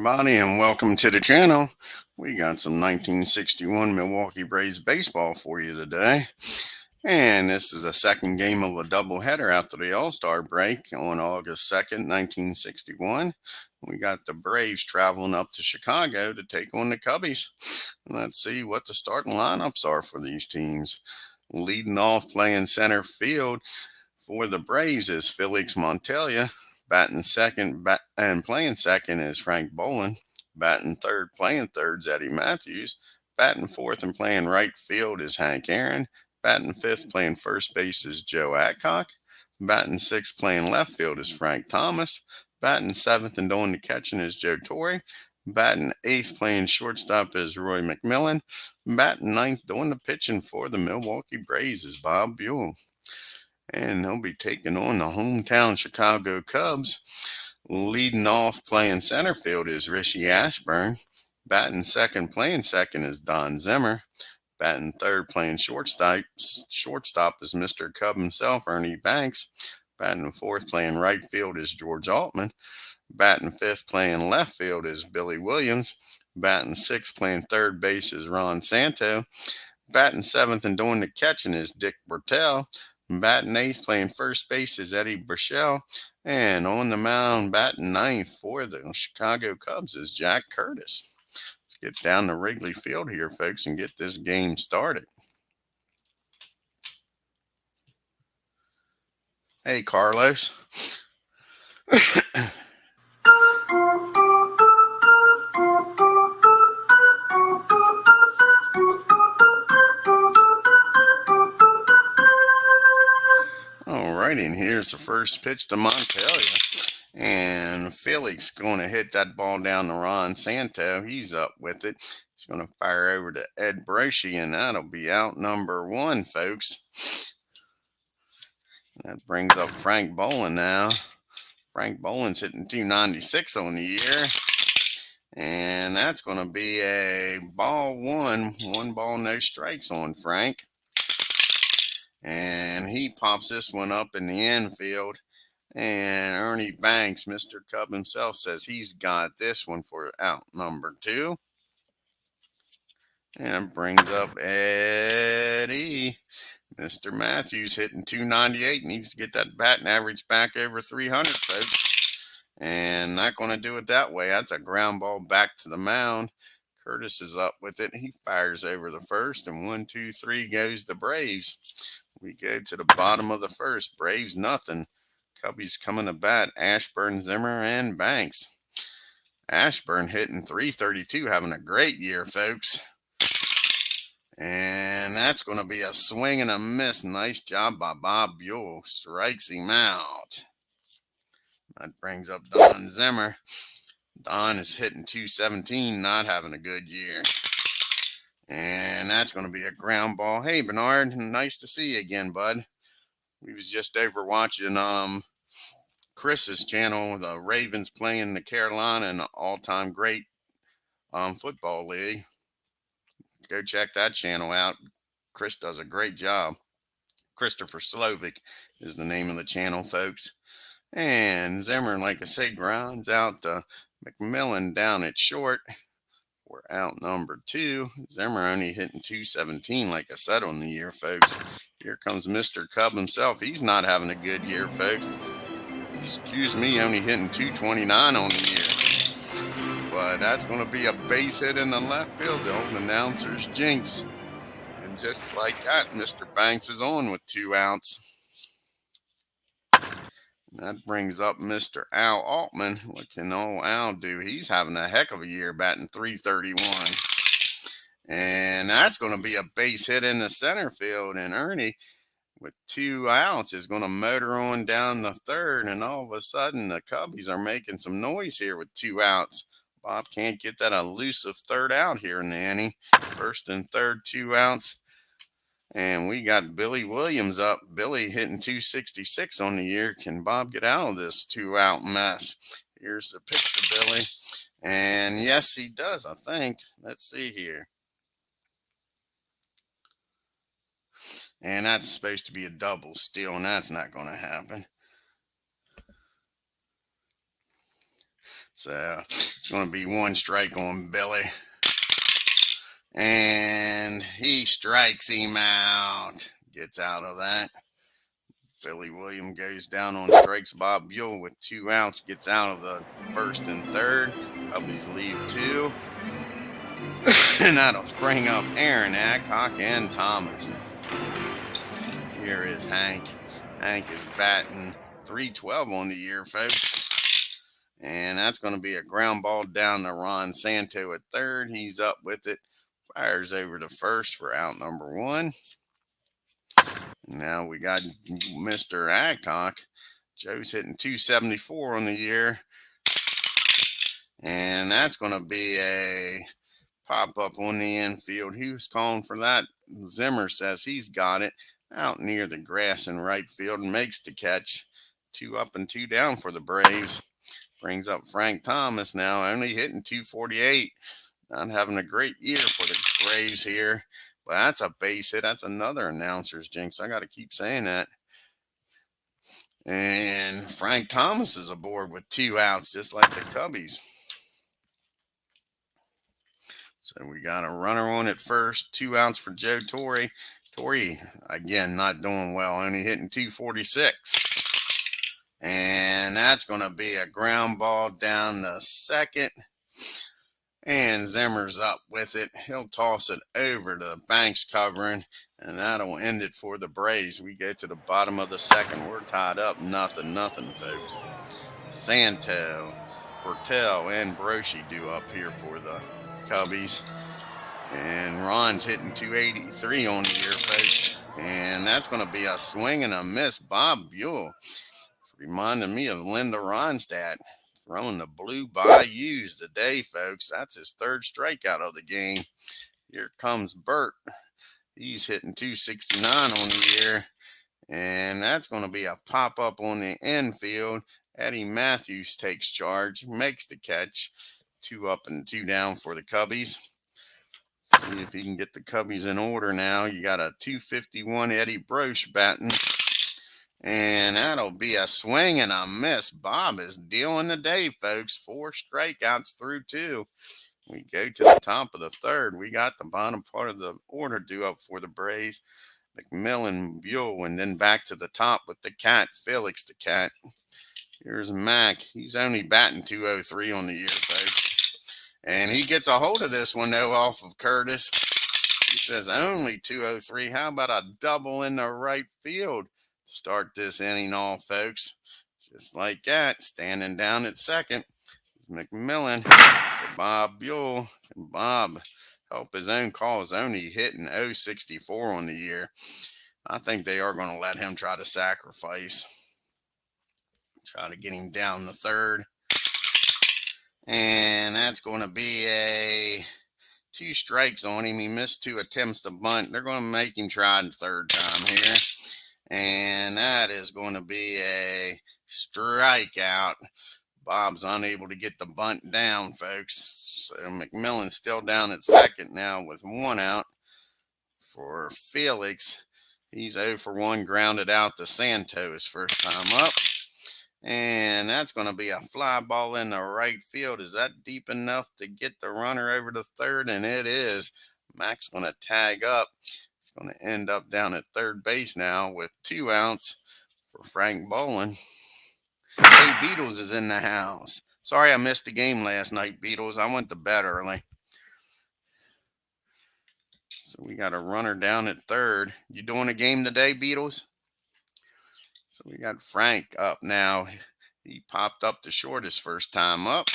everybody, and welcome to the channel. We got some 1961 Milwaukee Braves baseball for you today. And this is the second game of a doubleheader after the All-Star break on August 2nd, 1961. We got the Braves traveling up to Chicago to take on the Cubbies. Let's see what the starting lineups are for these teams. Leading off playing center field for the Braves is Felix Montelia. Batting second and playing second is Frank Boland. Batting third, playing third is Eddie Matthews. Batting fourth and playing right field is Hank Aaron. Batting fifth, playing first base is Joe Adcock. Batting sixth, playing left field is Frank Thomas. Batting seventh and doing the catching is Joe Torre. Batting eighth, playing shortstop is Roy McMillan. Batting ninth, doing the pitching for the Milwaukee Braves is Bob BUHL. And they'll be taking on the hometown Chicago Cubs. Leading off playing center field is Richie Ashburn. Batting second, playing second is Don Zimmer. Batting third, playing shortstop is Mr. Cub himself, Ernie Banks. Batting fourth, playing right field is George Altman. Batting fifth, playing left field is Billy Williams. Batting sixth, playing third base is Ron Santo. Batting seventh and doing the catching is Dick Bertel. Batting eighth, playing first base is Eddie Burchell. And on the mound, batting ninth for the Chicago Cubs is Jack Curtis. Let's get down to Wrigley Field here, folks, and get this game started. Hey, Carlos. Alrighty, and here's the first pitch to Montelia. And Felix going to hit that ball down to Ron Santo. He's up with it. He's going to fire over to Ed Brochy, and that'll be out number one, folks. That brings up Frank Boland now. Frank Boland's hitting .296 on the year. And that's going to be a ball one. One ball, no strikes on Frank. And he pops this one up in the infield. And Ernie Banks, Mr. Cub himself, says he's got this one for out number two. And brings up Eddie. Mr. Matthews hitting .298. Needs to get that batting average back over 300, folks. And not going to do it that way. That's a ground ball back to the mound. Curtis is up with it. He fires over the first. And 1, 2, 3 goes the Braves. We go to the bottom of the first. Braves nothing. Cubbies coming to bat. Ashburn, Zimmer, and Banks. Ashburn hitting .332, having a great year, folks. And that's going to be a swing and a miss. Nice job by Bob BUHL. Strikes him out. That brings up Don Zimmer. Don is hitting .217, not having a good year. And that's going to be a ground ball. Hey, Bernard, nice to see you again, bud. We was just over watching Chris's channel, the Ravens playing the Carolina in the all-time great football league. Go check that channel out. Chris does a great job. Christopher Slovic is the name of the channel, folks. And Zimmer, like I say, grounds out to McMillan down at short. We're out number two. Zimmer only hitting .217, like I said, on the year, folks. Here comes Mr. Cub himself. He's not having a good year, folks. Excuse me, only hitting .229 on the year. But that's going to be a base hit in the left field. The old announcer's jinx. And just like that, Mr. Banks is on with 2 outs. That brings up Mr. Al Altman. What can old Al do? He's having a heck of a year, batting .331. And that's going to be a base hit in the center field. And Ernie, with 2 outs, is going to motor on down the third. And all of a sudden, the Cubbies are making some noise here with 2 outs. Bob can't get that elusive third out here in the inning. First and third, 2 outs. And we got Billy Williams up. Billy hitting .266 on the year. Can Bob get out of this 2-out mess? Here's the pitch to Billy. And yes, he does, I think. Let's see here. And that's supposed to be a double steal, and that's not going to happen. So it's going to be one strike on Billy. And he strikes him out. Gets out of that. Billy Williams goes down on strikes. Bob Buhl with 2 outs gets out of the first and third. Cubbies leave 2. And that'll bring up Aaron Adcock and Thomas. Here is Hank. Hank is batting .312 on the year, folks. And that's going to be a ground ball down to Ron Santo at third. He's up with it. Fires over to first for out number 1. Now we got Mr. Adcock. Joe's hitting .274 on the year. And that's going to be a pop up on the infield. Who's calling for that? Zimmer says he's got it out near the grass in right field and makes the catch. 2 up and 2 down for the Braves. Brings up Frank Thomas now, only hitting .248. Not having a great year for the Braves here. But that's a base hit. That's another announcer's jinx. I got to keep saying that. And Frank Thomas is aboard with 2 outs, just like the Cubbies. So we got a runner on at first, 2 outs for Joe Torre. Torre, again, not doing well, only hitting .246. And that's going to be a ground ball down the second. And Zimmer's up with it. He'll toss it over to Banks covering, and that'll end it for the Braves. We get to the bottom of the second. We're tied up 0-0, folks. Santo, Bertel, and Broshi do up here for the Cubbies. And Ron's hitting .283 on the year, folks. And that's going to be a swing and a miss. Bob Buhl reminded me of Linda Ronstadt. Throwing the blue bayous today, folks. That's his 3rd strikeout of the game. Here comes Bert. He's hitting .269 on the year. And that's going to be a pop-up on the infield. Eddie Matthews takes charge, makes the catch. 2 up and 2 down for the Cubbies. See if he can get the Cubbies in order now. You got a .251 Eddie Broche batting. And that'll be a swing and a miss. Bob is dealing the day, folks. 4 strikeouts through 2. We go to the top of the third. We got the bottom part of the order due up for the Braves. McMillan, Buhl, and then back to the top with the cat, Felix the cat. Here's Mac. He's only batting .203 on the year, folks. And he gets a hold of this one, though, off of Curtis. He says only .203. How about a double in the right field? Start this inning off, folks. Just like that, standing down at second is McMillan for Bob Buhl. Can Bob help his own cause? Only hitting .064 on the year. I think they are going to let him try to sacrifice. Try to get him down the third. And that's going to be a 2 strikes on him. He missed 2 attempts to bunt. They're going to make him try the third time here. And that is going to be a strikeout. Bob's unable to get the bunt down, folks. So McMillan's still down at second now with 1 out for Felix. He's 0 for 1, grounded out to Santos first time up. And that's going to be a fly ball in the right field. Is that deep enough to get the runner over to third? And it is. Mac's going to tag up. It's going to end up down at third base now with 2 outs for Frank Bolin. Hey, Beatles is in the house. Sorry I missed the game last night, Beatles. I went to bed early. So we got a runner down at third. You doing a game today, Beatles? So we got Frank up now. He popped up to short his first time up.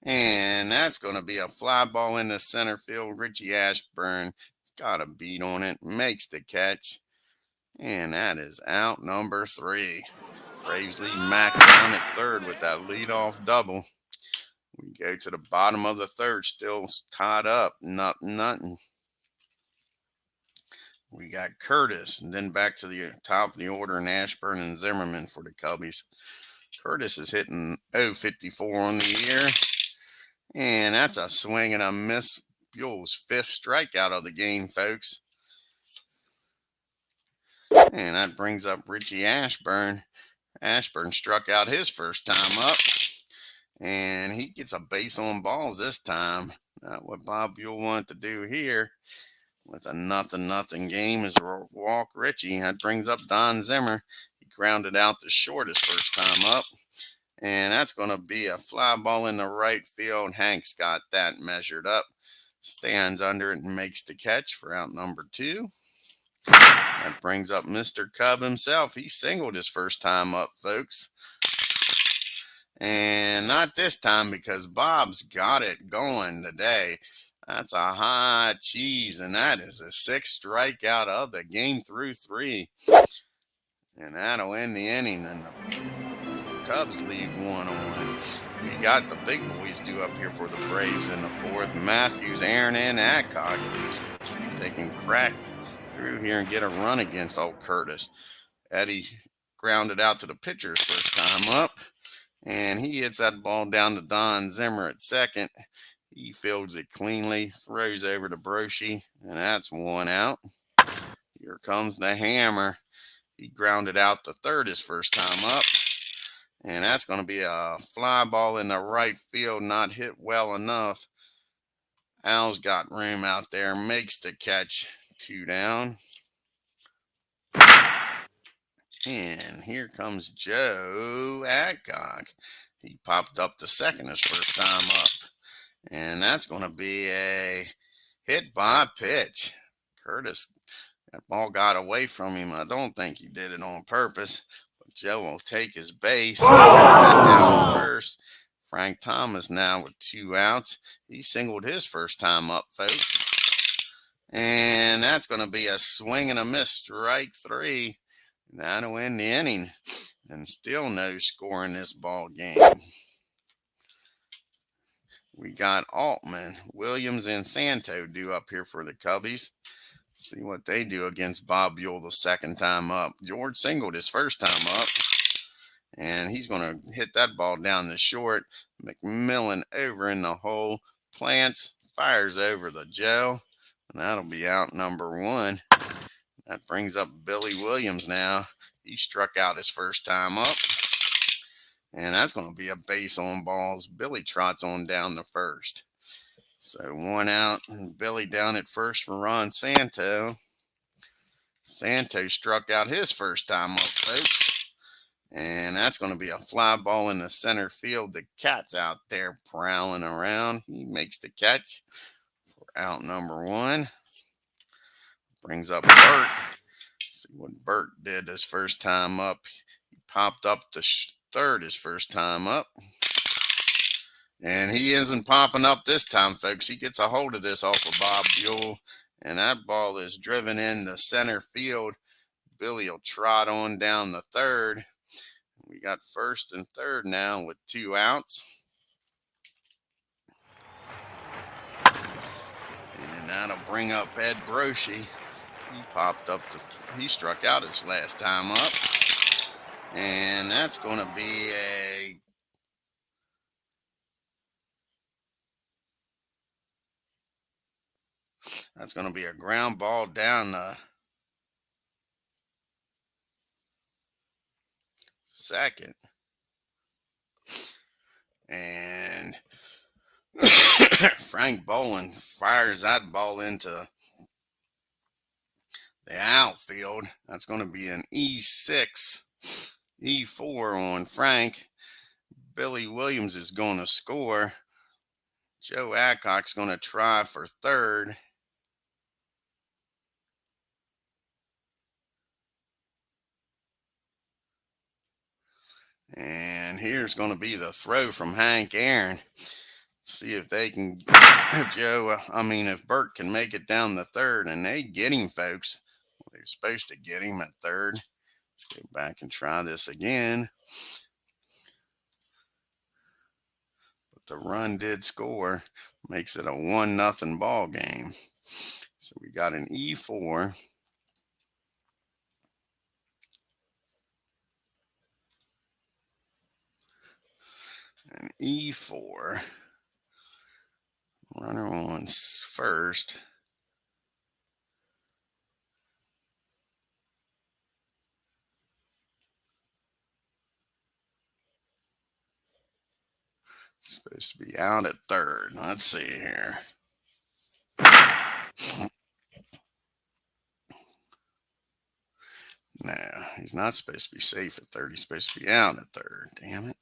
And that's going to be a fly ball in the center field. Richie Ashburn has got a beat on it. Makes the catch. And that is out number 3. Braves lead Mac down at third with that leadoff double. We go to the bottom of the third. Still tied up. Nothing. We got Curtis. And then back to the top of the order. And Ashburn and Zimmerman for the Cubbies. Curtis is hitting .054 on the year. And that's a swing and a miss. Buhl's 5th strikeout of the game, folks. And that brings up Richie Ashburn. Ashburn struck out his first time up. And he gets a base on balls this time. Not what Bob Buhl wanted to do here with a nothing game is walk Richie. That brings up Don Zimmer. He grounded out the short his first time up. And that's going to be a fly ball in the right field. Hank's got that measured up. Stands under it and makes the catch for out number 2. That brings up Mr. Cub himself. He singled his first time up, folks. And not this time because Bob's got it going today. That's a hot cheese, and that is a 6th strikeout of the game through 3. And that'll end the inning, and the Cubs leave 1 on. We got the big boys due up here for the Braves in the 4th. Matthews, Aaron, and Adcock. See if they can crack through here and get a run against old Curtis. Eddie grounded out to the pitcher's first time up. And he hits that ball down to Don Zimmer at second. He fields it cleanly, throws over to Broshi, and that's 1 out. Here comes the hammer. He grounded out to third his first time up. And that's going to be a fly ball in the right field, not hit well enough. Al's got room out there, makes the catch, 2 down. And here comes Joe Adcock. He popped up to second his first time up. And that's going to be a hit by pitch. Curtis, that ball got away from him. I don't think he did it on purpose. But Joe will take his base. That down first. Frank Thomas now with 2 outs. He singled his first time up, folks. And that's going to be a swing and a miss, strike 3. That'll end the inning. And still no score in this ball game. We got Altman, Williams, and Santo due up here for the Cubbies. See what they do against Bob Buhl the second time up. George singled his first time up. And he's going to hit that ball down the short. McMillan over in the hole. Plants, fires over the Joe. And that'll be out number 1. That brings up Billy Williams now. He struck out his first time up. And that's going to be a base on balls. Billy trots on down to first. So 1 out. And Billy down at first for Ron Santo. Santo struck out his first time up, folks. And that's going to be a fly ball in the center field. The cat's out there prowling around. He makes the catch for out number 1. Brings up Bert. See what Bert did his first time up. He popped up to third his first time up. And he isn't popping up this time, folks. He gets a hold of this off of Bob Buhl. And that ball is driven into center field. Billy will trot on down the third. We got first and third now with 2 outs. And that'll bring up Ed Broshi. He popped up, he struck out his last time up. And that's going to be a ground ball down the second. And Frank Boland fires that ball into the outfield. That's going to be an E6, E4 on Frank. Billy Williams is going to score. Joe Adcock's going to try for third. And here's going to be the throw from Hank Aaron. See if they can, if Bert can make it down the third, and they get him, folks. Well, they're supposed to get him at third. Let's go back and try this again. But the run did score. Makes it a 1-0 ball game. So we got an E4. An E4. Runner on first. Supposed to be out at third. Let's see here. No, he's not supposed to be safe at third. He's supposed to be out at third. Damn it.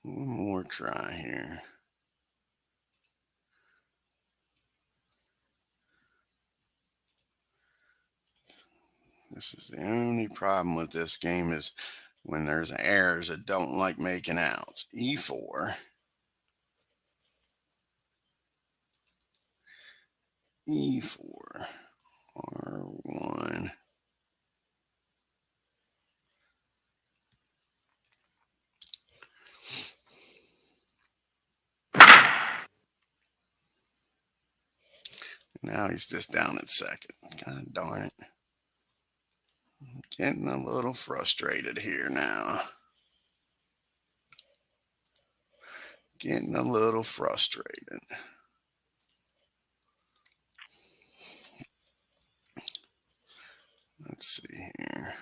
One more try here. This is the only problem with this game is when there's errors that don't like making outs. E4. E4. R1. Now he's just down at second. God darn it. Getting a little frustrated here now. Getting a little frustrated. Let's see here.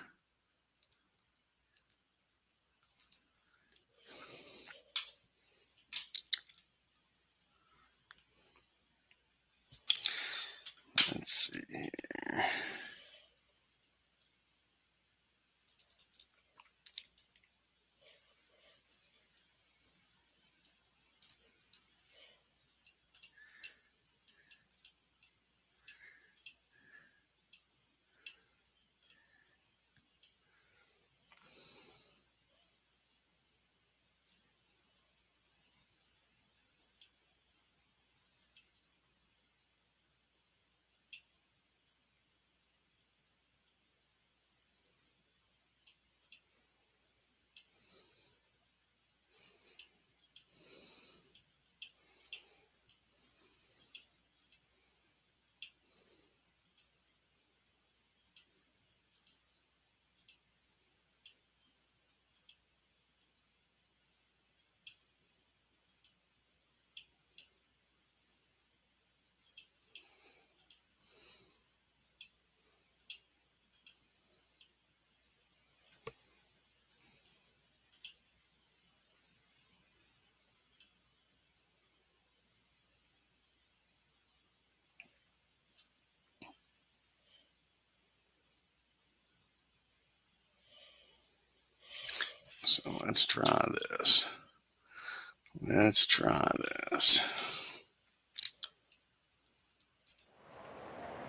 Let's see here. So let's try this. Let's try this.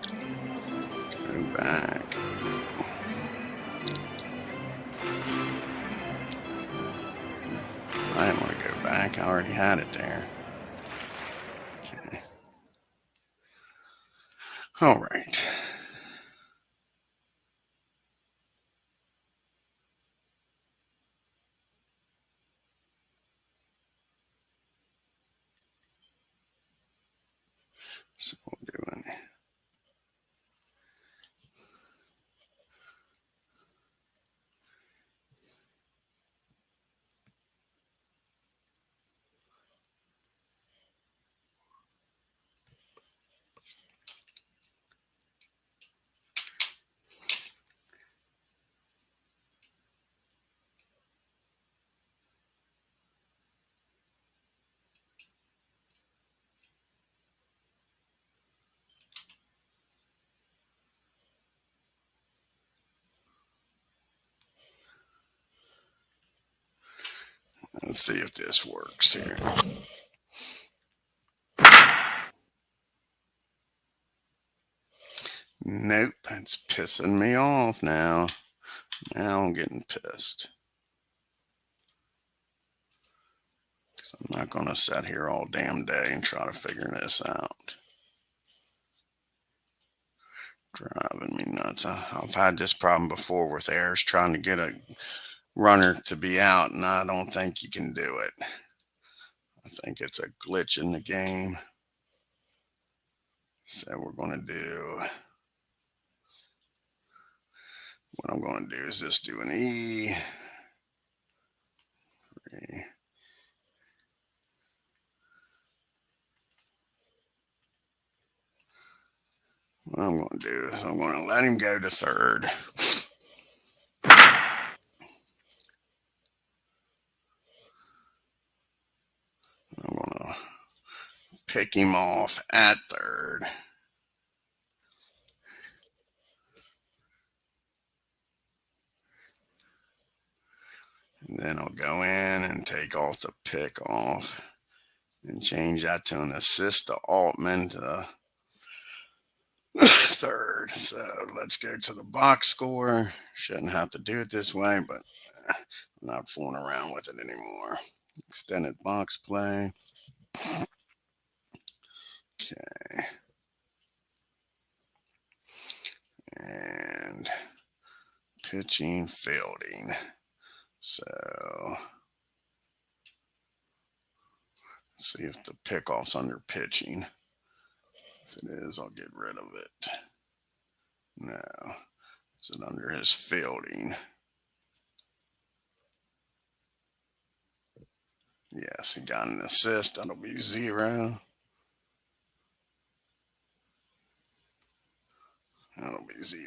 Go back. I didn't want to go back. I already had it there. Okay. All right. So we're doing. Let's see if this works here. Nope, it's pissing me off now. Now I'm getting pissed. Because I'm not going to sit here all damn day and try to figure this out. Driving me nuts. I've had this problem before with errors trying to get a runner to be out, and I don't think you can do it. I think it's a glitch in the game. So we're going to do, what I'm going to do is just do an E. 3. What I'm going to do is I'm going to let him go to third. pick him off at third. And then I'll go in and take off the pick off and change that to an assist to Altman to third. So let's go to the box score. Shouldn't have to do it this way, but I'm not fooling around with it anymore. Extended box play. Okay. And pitching, fielding. So let's see if the pickoff's under pitching. If it is, I'll get rid of it. No. Is it under his fielding? Yes, he got an assist. That'll be 0. That'll be 0.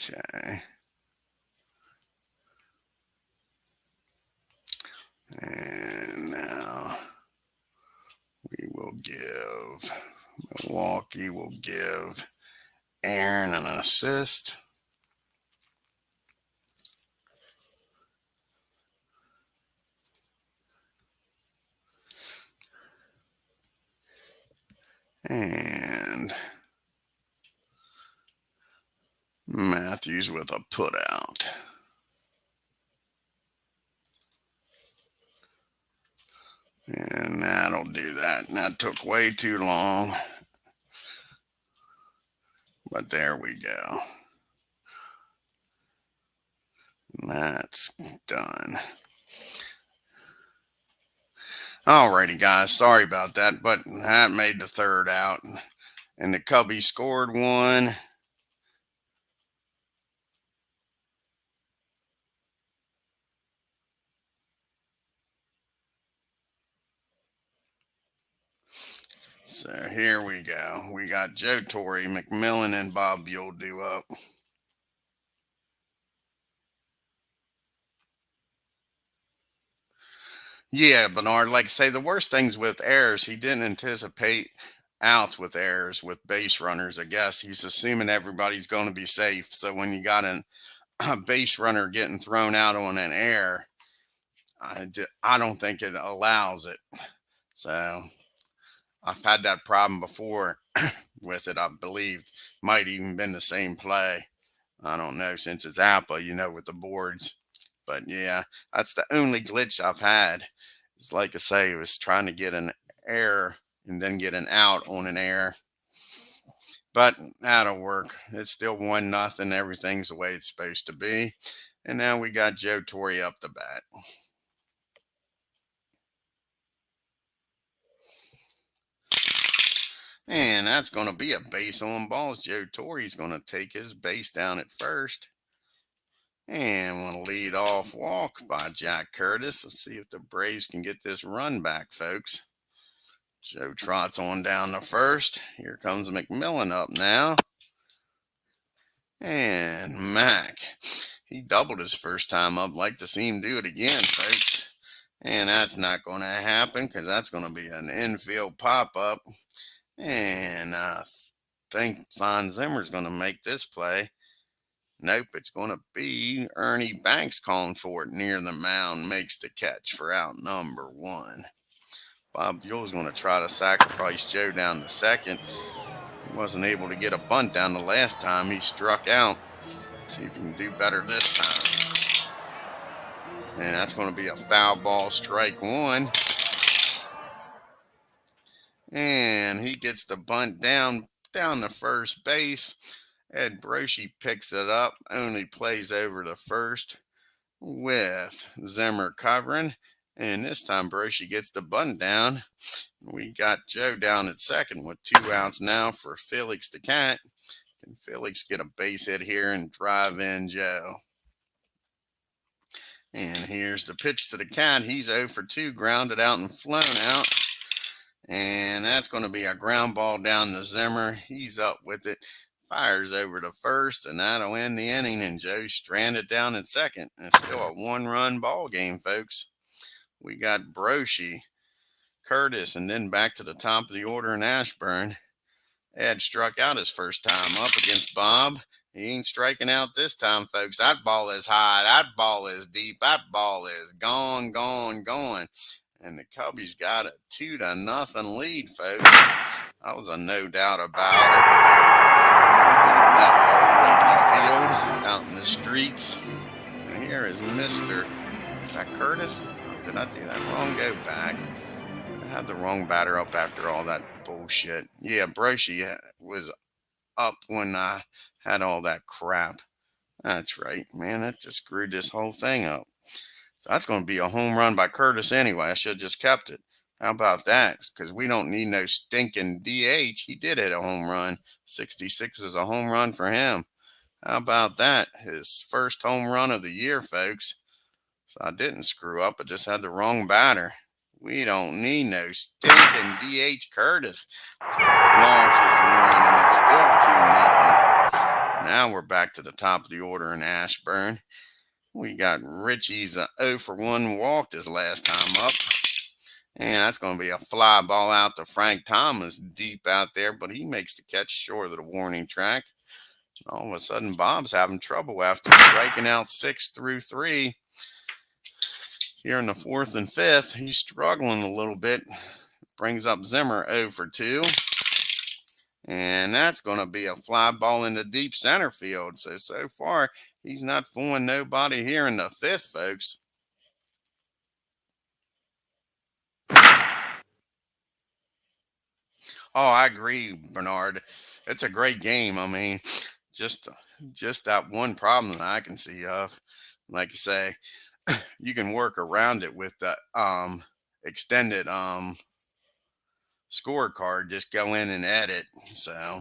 Okay. And now we will give Milwaukee will give Aaron an assist. And Matthews with a put out. And that'll do that. And that took way too long. But there we go. And that's done. Alrighty, guys. Sorry about that, but that made the third out. And the Cubbies scored one. So here we go. We got Joe Torre, McMillan, and Bob BUHL due up. Yeah, Bernard, like I say, the worst things with errors, he didn't anticipate outs with errors with base runners. I guess he's assuming everybody's going to be safe. So when you got a base runner getting thrown out on an error, I don't think it allows it. So I've had that problem before with it, I believe. Might even been the same play. I don't know, since it's Apba, with the boards. But yeah, that's the only glitch I've had. It's like I say, it was trying to get an error and then get an out on an error. But that'll work. It's still 1-0. Everything's the way it's supposed to be. And now we got Joe Torre up the bat. And that's going to be a base on balls. Joe Torre's going to take his base down at first. And we'll lead off walk by Jack Curtis. Let's see if the Braves can get this run back, folks. Joe trots on down to first. Here comes McMillan up now. And Mac, he doubled his first time up. Like to see him do it again, folks. And that's not going to happen because that's going to be an infield pop-up. And I think Son Zimmer's going to make this play. Nope, it's going to be Ernie Banks calling for it near the mound. Makes the catch for out number 1. Bob BUHL's going to try to sacrifice Joe down to second. He wasn't able to get a bunt down the last time. He struck out. See if he can do better this time. And that's going to be a foul ball, strike 1. And he gets the bunt down to first base. Ed Broshi picks it up, only plays over to first with Zimmer covering. And this time Broshi gets the bunt down. We got Joe down at second with 2 outs now for Felix the Cat. Can Felix get a base hit here and drive in Joe? And here's the pitch to the Cat. He's 0 for 2, grounded out and flown out. And that's going to be a ground ball down to Zimmer. He's up with it. Fires over to first, and that'll end the inning. And Joe's stranded down at second. And it's still a 1-run ball game, folks. We got Broshi Curtis, and then back to the top of the order in Ashburn. Ed struck out his first time up against Bob. He ain't striking out this time, folks. That ball is high. That ball is deep. That ball is gone, gone, gone. And the Cubbies got a 2-0 lead, folks. That was a no doubt about it. Left old Wrigley Field out in the streets. And here is is that Curtis? Oh, did I do that wrong? Go back. I had the wrong batter up after all that bullshit. Yeah, Broshi was up when I had all that crap. That's right, man. That just screwed this whole thing up. So that's going to be a home run by Curtis anyway. I should have just kept it. How about that? Because we don't need no stinking DH. He did hit a home run. 66 is a home run for him. How about that? His first home run of the year, folks. So I didn't screw up. I just had the wrong batter. We don't need no stinking DH Curtis. Launches one, and it's still 2-0. Now we're back to the top of the order in Ashburn. We got Richie's 0 for 1 walked his last time up. And that's going to be a fly ball out to Frank Thomas deep out there, but he makes the catch short of the warning track. All of a sudden, Bob's having trouble after striking out 6 through 3. Here in the 4th and 5th, he's struggling a little bit. Brings up Zimmer 0 for 2. And that's going to be a fly ball in the deep center field. So far, he's not fooling nobody here in the 5th, folks. Oh, I agree, Bernard. It's a great game. I mean, just that one problem that I can see of. Like you say, you can work around it with the extended scorecard. Just go in and edit. So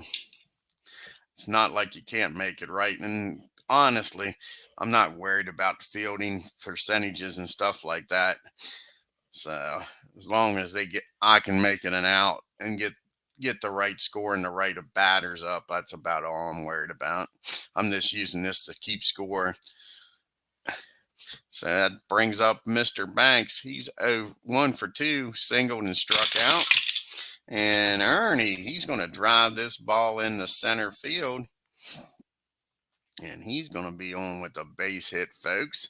it's not like you can't make it right. And honestly, I'm not worried about fielding percentages and stuff like that. So as long as I can make it an out and get the right score and the right batters up, that's about all I'm worried about. I'm just using this to keep score. So that brings up Mr. Banks. He's 1 for 2, singled and struck out. And Ernie, he's going to drive this ball in the center field. And he's going to be on with a base hit, folks.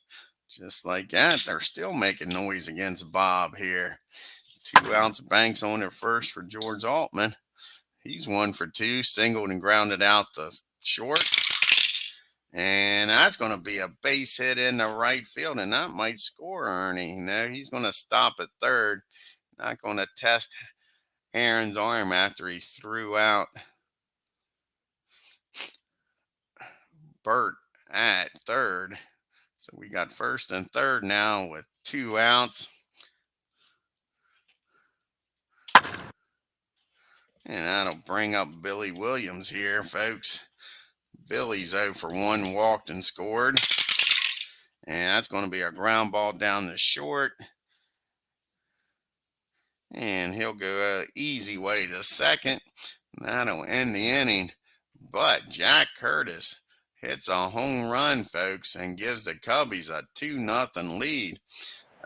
Just like that, they're still making noise against Bob here. 2 outs, Banks on at first for George Altman. He's 1 for 2, singled and grounded out the short. And that's going to be a base hit in the right field, and that might score Ernie. No, he's going to stop at third. Not going to test Aaron's arm after he threw out Bert at third. So we got first and third now with 2 outs. And that'll bring up Billy Williams here, folks. Billy's 0 for 1, walked and scored. And that's going to be a ground ball down the short. And he'll go an easy way to second. That'll end the inning. But Jack Curtis hits a home run, folks, and gives the Cubbies a 2-0 lead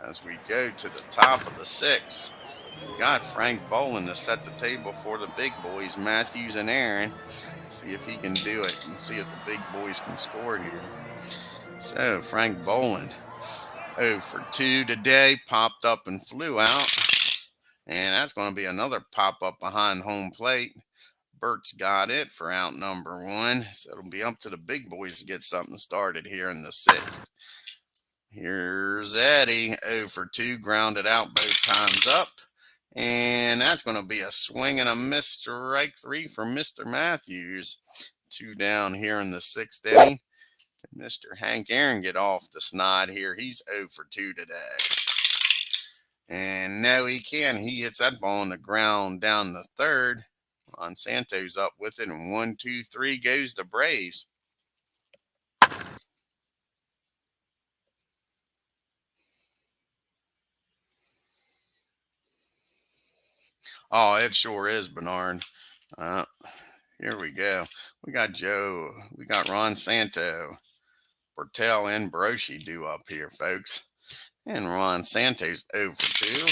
as we go to the top of the 6th. We got Frank Boland to set the table for the big boys, Matthews and Aaron. See if he can do it and see if the big boys can score here. So Frank Boland, 0 for 2 today, popped up and flew out. And that's going to be another pop-up behind home plate. Bert's got it for out number 1. So it'll be up to the big boys to get something started here in the 6th. Here's Eddie, 0 for 2, grounded out both times up. And that's going to be a swing and a miss, strike 3 for Mr. Matthews. 2 down here in the 6th inning. Can Mr. Hank Aaron get off the snide here? He's 0 for 2 today. And no, he can. He hits that ball on the ground down the third. Monsanto's up with it, and 1, 2, 3 goes the Braves. Oh, it sure is, Bernard. Here we go. We got Joe. We got Ron Santo. Bertel and Broshi due up here, folks. And Ron Santo's 0 for 2.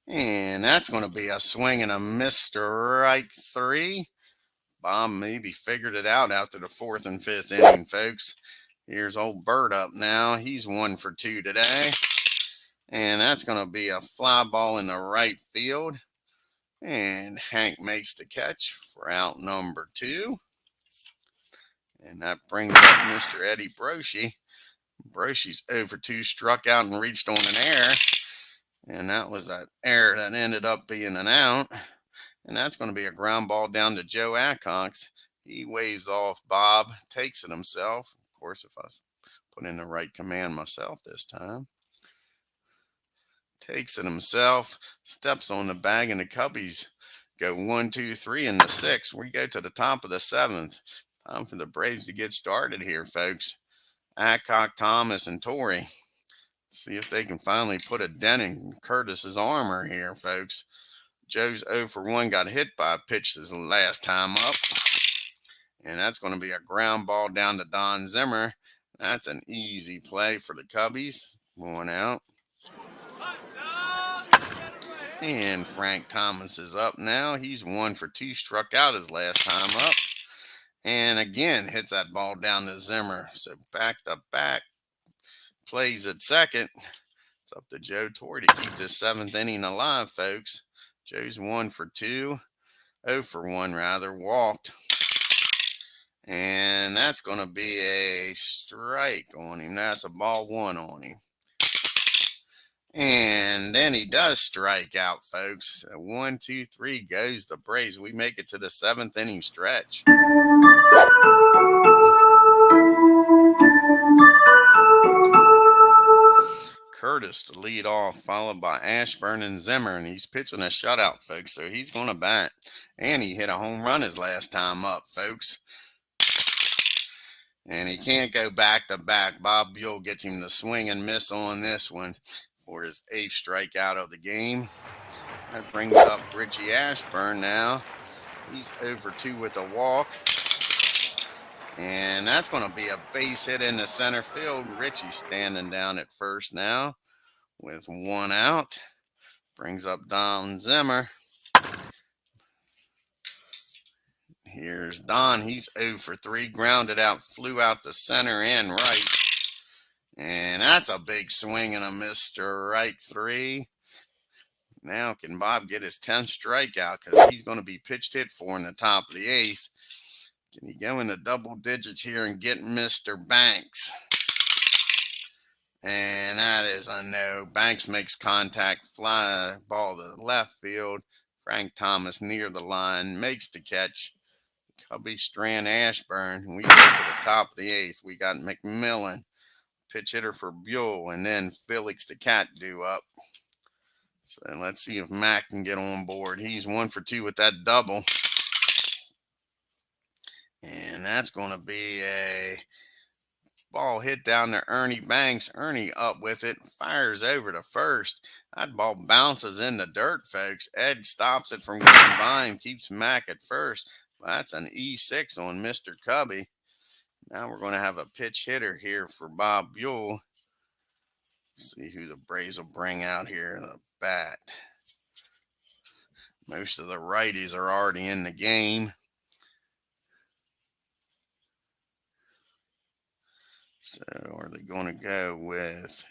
And that's going to be a swing and a miss, strike 3. Bob maybe figured it out after the 4th and 5th inning, folks. Here's old Bird up now. He's 1 for 2 today. And that's going to be a fly ball in the right field. And Hank makes the catch for out number 2. And that brings up Mr. Eddie Broshi. Broshi's 0 for 2, struck out and reached on an error. And that was that error that ended up being an out. And that's going to be a ground ball down to Joe Adcox. He waves off Bob, takes it himself. Of course, if I put in the right command myself this time. Takes it himself, steps on the bag, and the Cubbies go 1, 2, 3 in the 6th. We go to the top of the 7th. Time for the Braves to get started here, folks. Adcock, Thomas, and Torrey. See if they can finally put a dent in Curtis's armor here, folks. Joe's 0 for 1, got hit by a pitch this last time up. And that's going to be a ground ball down to Don Zimmer. That's an easy play for the Cubbies. 1 out. And Frank Thomas is up now. He's 1 for 2, struck out his last time up. And again, hits that ball down to Zimmer. So back to back plays at second. It's up to Joe Torrey to keep this 7th inning alive, folks. Joe's 1 for 2, 0 for 1 rather, walked. And that's going to be a strike on him. That's a ball 1 on him. And then he does strike out, folks. 1, 2, 3 goes the Braves. We make it to the 7th inning stretch. Curtis to lead off, followed by Ashburn and Zimmer, and he's pitching a shutout, folks, so he's going to bat. And he hit a home run his last time up, folks. And he can't go back-to-back. Bob BUHL gets him to swing and miss on this one for his 8th strikeout of the game. That brings up Richie Ashburn now. He's 0 for 2 with a walk. And that's going to be a base hit in the center field. Richie standing down at first now with 1 out. Brings up Don Zimmer. Here's Don. He's 0 for 3. Grounded out, flew out the center and right. And that's a big swing and a miss, strike 3. Now can Bob get his 10th strikeout because he's going to be pitched hit for in the top of the 8th. Can he go into double digits here and get Mr. Banks? And that is a no. Banks makes contact, fly ball to the left field. Frank Thomas near the line makes the catch. Cubby Strand Ashburn. We get to the top of the 8th. We got McMillan, pitch hitter for BUHL, and then Felix the Cat due up. So let's see if Mac can get on board. He's 1 for 2 with that double. And that's going to be a ball hit down to Ernie Banks. Ernie up with it, fires over to first. That ball bounces in the dirt, folks. Ed stops it from going by him, keeps Mac at first. Well, that's an E6 on Mr. Cubby. Now we're going to have a pitch hitter here for Bob BUHL. See who the Braves will bring out here in the bat. Most of the righties are already in the game. So are they going to go with,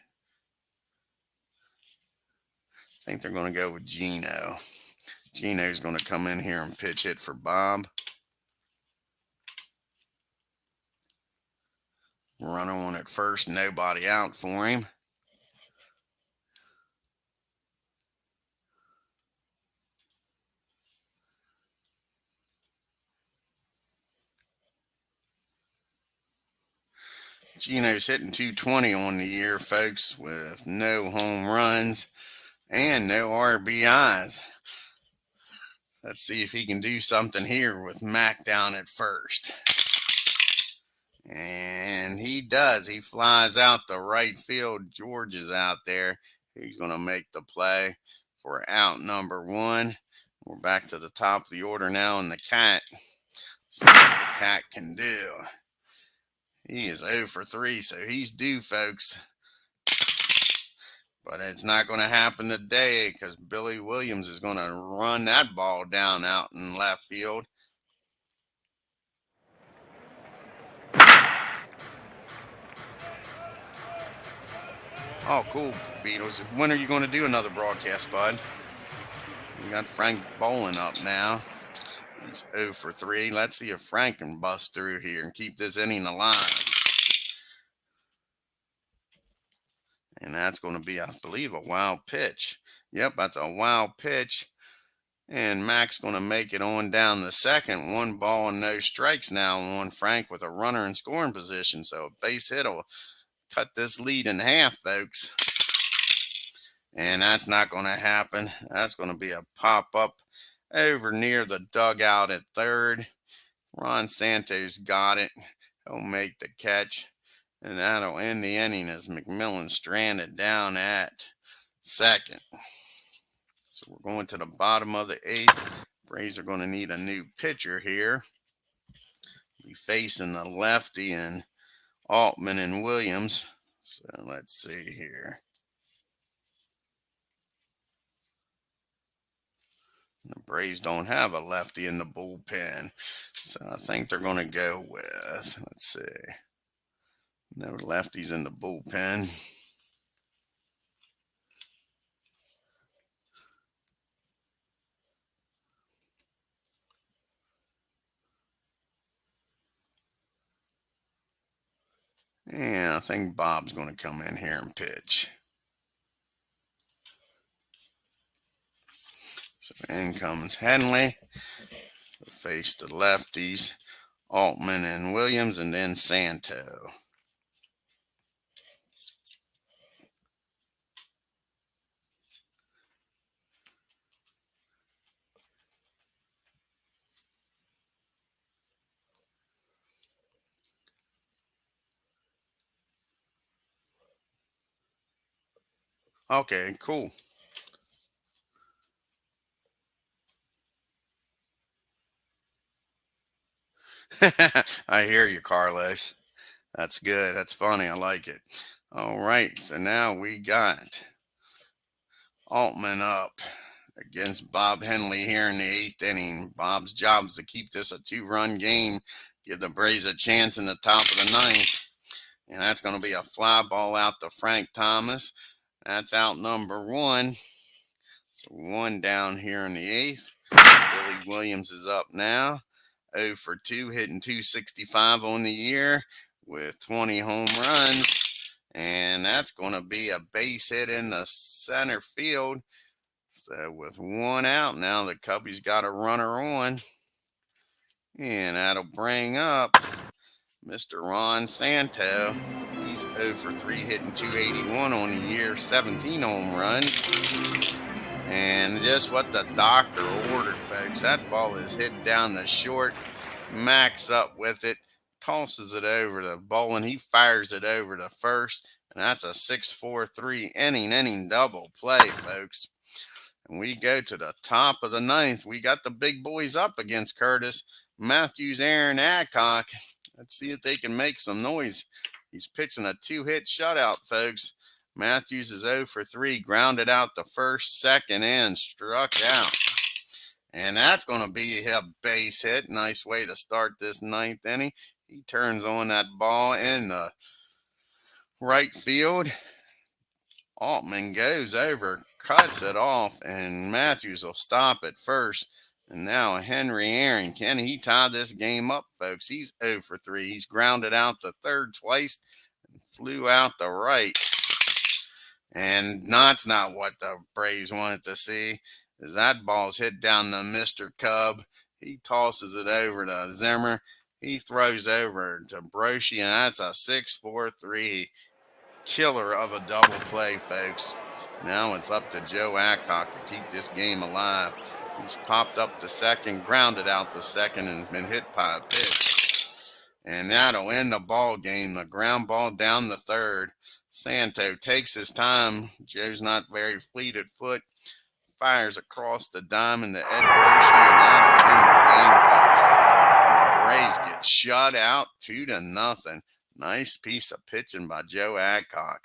I think they're going to go with Gino. Gino's going to come in here and pitch hit for Bob. Runner on at first, nobody out for him. Gino's hitting 220 on the year, folks, with no home runs and no RBIs. Let's see if he can do something here with Mac down at first. And he does. He flies out the right field. George is out there. He's going to make the play for out number 1. We're back to the top of the order now, and the Cat. See what the Cat can do. He is 0 for 3, so he's due, folks. But it's not going to happen today because Billy Williams is going to run that ball down out in left field. Oh, cool, Beatles. When are you going to do another broadcast, bud? We got Frank Bolin up now. He's 0 for 3. Let's see if Frank can bust through here and keep this inning alive. And that's going to be, I believe, a wild pitch. Yep, that's a wild pitch. And Mac's going to make it on down the second. 1 ball and no strikes now on Frank with a runner in scoring position. So a base hit will cut this lead in half, folks. And that's not going to happen. That's going to be a pop-up over near the dugout at third. Ron Santos got it. He'll make the catch. And that'll end the inning as McMillan stranded down at second. So we're going to the bottom of the 8th. Braves are going to need a new pitcher here. Be facing the lefty and Altman and Williams. So let's see here. The Braves don't have a lefty in the bullpen. So I think they're going to go with, let's see, no lefties in the bullpen. And I think Bob's going to come in here and pitch. So in comes Henley. Face the lefties, Altman and Williams, and then Santo. Okay, cool. I hear you, Carlos. That's good. That's funny. I like it. All right. So now we got Altman up against Bob Henley here in the 8th inning. Bob's job is to keep this a 2-run game, give the Braves a chance in the top of the 9th. And that's going to be a fly ball out to Frank Thomas. That's out number 1. So 1 down here in the 8th. Billy Williams is up now. 0 for 2, hitting .265 on the year with 20 home runs. And that's going to be a base hit in the center field. So with 1 out now, the Cubbies got a runner on. And that'll bring up Mr. Ron Santo. He's 0 for 3, hitting .281 on the year, 17 home runs. And just what the doctor ordered, folks. That ball is hit down the short. Max up with it, tosses it over to Bolin. He fires it over to first, and that's a 6-4-3 inning double play, folks. And we go to the top of the 9th. We got the big boys up against Curtis Matthews, Aaron Adcock. Let's see if they can make some noise. He's pitching a 2-hit shutout, folks. Matthews is 0 for 3, grounded out the first, second, and struck out. And that's going to be a base hit. Nice way to start this 9th inning. He turns on that ball in the right field. Altman goes over, cuts it off, and Matthews will stop at first. And now Henry Aaron, can he tie this game up, folks? He's 0 for 3. He's grounded out the third twice and flew out the right. And that's not what the Braves wanted to see. As that ball's hit down to Mr. Cub. He tosses it over to Zimmer. He throws over to Broshi, and that's a 6-4-3 killer of a double play, folks. Now it's up to Joe Adcock to keep this game alive. He's popped up the second, grounded out the second, and been hit by a pitch. And that'll end the ball game. The ground ball down the third. Santo takes his time. Joe's not very fleet of foot. Fires across the diamond to Ed Broshi, and that'll end the game, folks. And the Braves get shut out 2-0. Nice piece of pitching by Joe Adcock.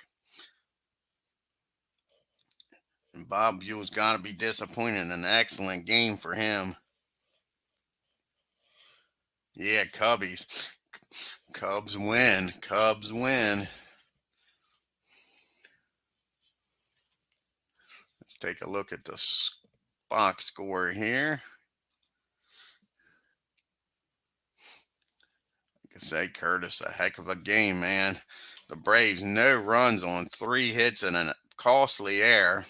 And Bob Buell's got to be disappointed. An excellent game for him. Yeah, Cubbies. Cubs win. Cubs win. Let's take a look at the box score here. Like I say, Curtis, a heck of a game, man. The Braves, no runs on 3 hits and a costly error.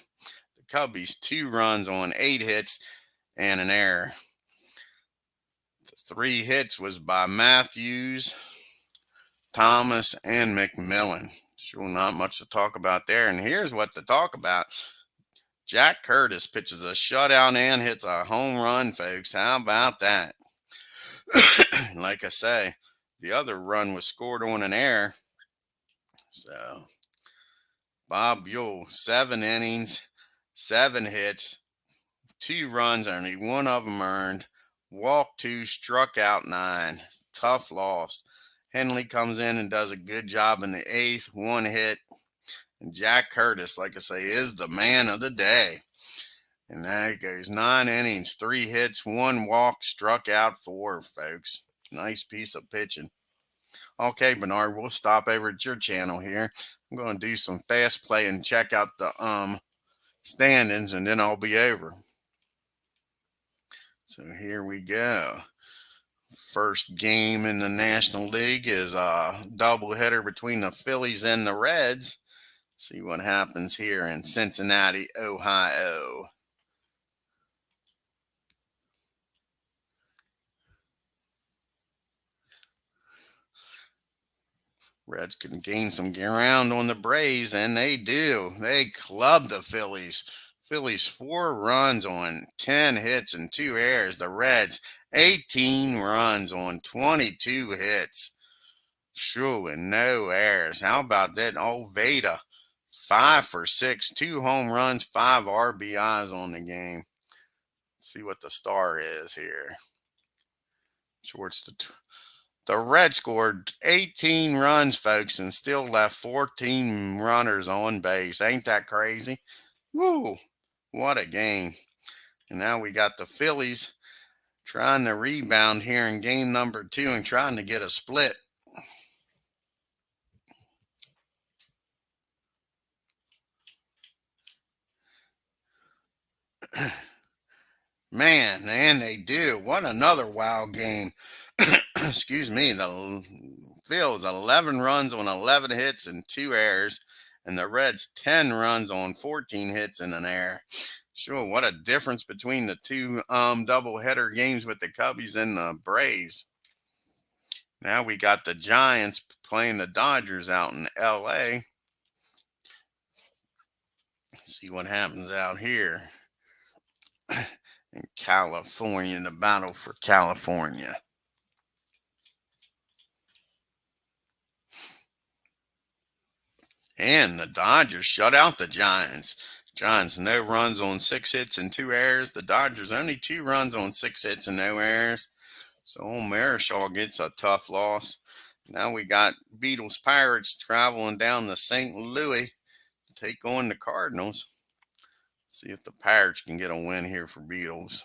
The Cubbies, 2 runs on 8 hits and an error. The 3 hits was by Matthews, Thomas, and McMillan. Sure, not much to talk about there. And here's what to talk about. Jack Curtis pitches a shutout and hits a home run, folks. How about that? Like I say, the other run was scored on an error. So, Bob Buell, 7 innings, 7 hits, 2 runs, only one of them earned. Walked 2, struck out 9. Tough loss. Henley comes in and does a good job in the 8th, 1 hit. And Jack Curtis, like I say, is the man of the day. And there he goes, 9 innings, 3 hits, 1 walk, struck out 4, folks. Nice piece of pitching. Okay, Bernard, we'll stop over at your channel here. I'm going to do some fast play and check out the standings, and then I'll be over. So here we go. First game in the National League is a doubleheader between the Phillies and the Reds. See what happens here in Cincinnati, Ohio. Reds can gain some ground on the Braves, and they do. They club the Phillies. Phillies 4 runs on 10 hits and 2 errors. The Reds 18 runs on 22 hits. Sure, and no errors. How about that? Old Veda, 5 for 6, 2 home runs, 5 RBIs on the game. Let's see what the star is here. Shorts the Reds scored 18 runs, folks, and still left 14 runners on base. Ain't that crazy? Woo! What a game. And now we got the Phillies trying to rebound here in game number 2 and trying to get a split. Man, and they do. What another wild game. Excuse me. The Phillies 11 runs on 11 hits and 2 errors, and the Reds 10 runs on 14 hits and an error. Sure, what a difference between the 2 doubleheader games with the Cubbies and the Braves. Now we got the Giants playing the Dodgers out in LA. See what happens out here in California, the battle for California. And the Dodgers shut out the Giants. Giants, no runs on 6 hits and 2 errors. The Dodgers, only 2 runs on 6 hits and no errors. So Marischal gets a tough loss. Now we got Beatles Pirates traveling down to St. Louis to take on the Cardinals. See if the Pirates can get a win here for Beatles.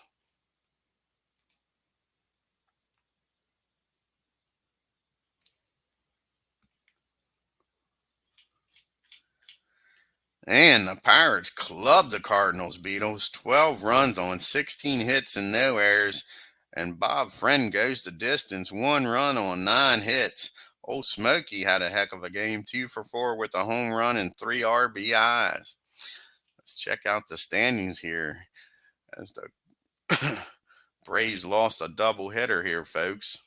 And the Pirates clubbed the Cardinals, Beatles. 12 runs on 16 hits and no errors. And Bob Friend goes the distance. 1 run on 9 hits. Old Smokey had a heck of a game. 2 for 4 with a home run and 3 RBIs. Let's check out the standings here as the Braves lost a doubleheader here, folks.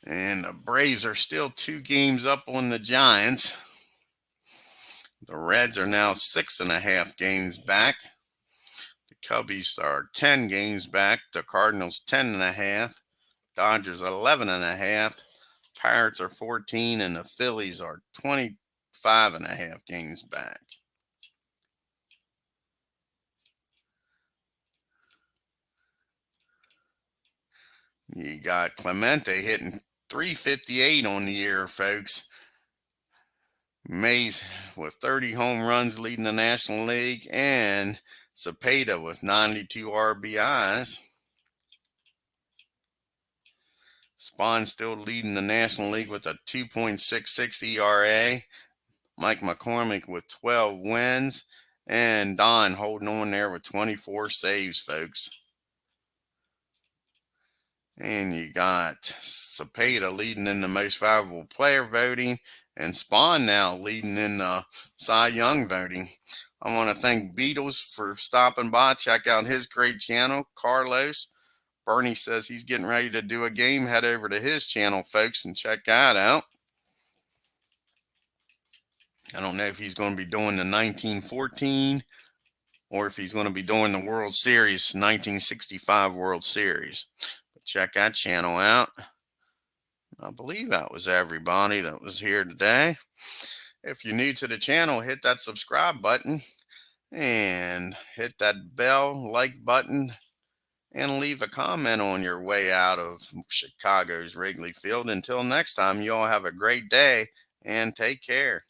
And the Braves are still 2 games up on the Giants. The Reds are now 6.5 games back. The Cubbies are 10 games back. The Cardinals 10.5. Dodgers 11.5. Pirates are 14, and the Phillies are 25.5 games back. You got Clemente hitting .358 on the year, folks. Mays with 30 home runs leading the National League, and Cepeda with 92 RBIs. Spahn still leading the National League with a 2.66 ERA. Mike McCormick with 12 wins. And Don holding on there with 24 saves, folks. And you got Cepeda leading in the most valuable player voting, and Spahn now leading in the Cy Young voting. I want to thank Beatles for stopping by. Check out his great channel, Carlos. Bernie says he's getting ready to do a game. Head over to his channel, folks, and check that out. I don't know if he's going to be doing the 1914 or if he's going to be doing the World Series, 1965 World Series. But check that channel out. I believe that was everybody that was here today. If you're new to the channel, hit that subscribe button and hit that bell like button and leave a comment on your way out of Chicago's Wrigley Field. Until next time, you all have a great day and take care.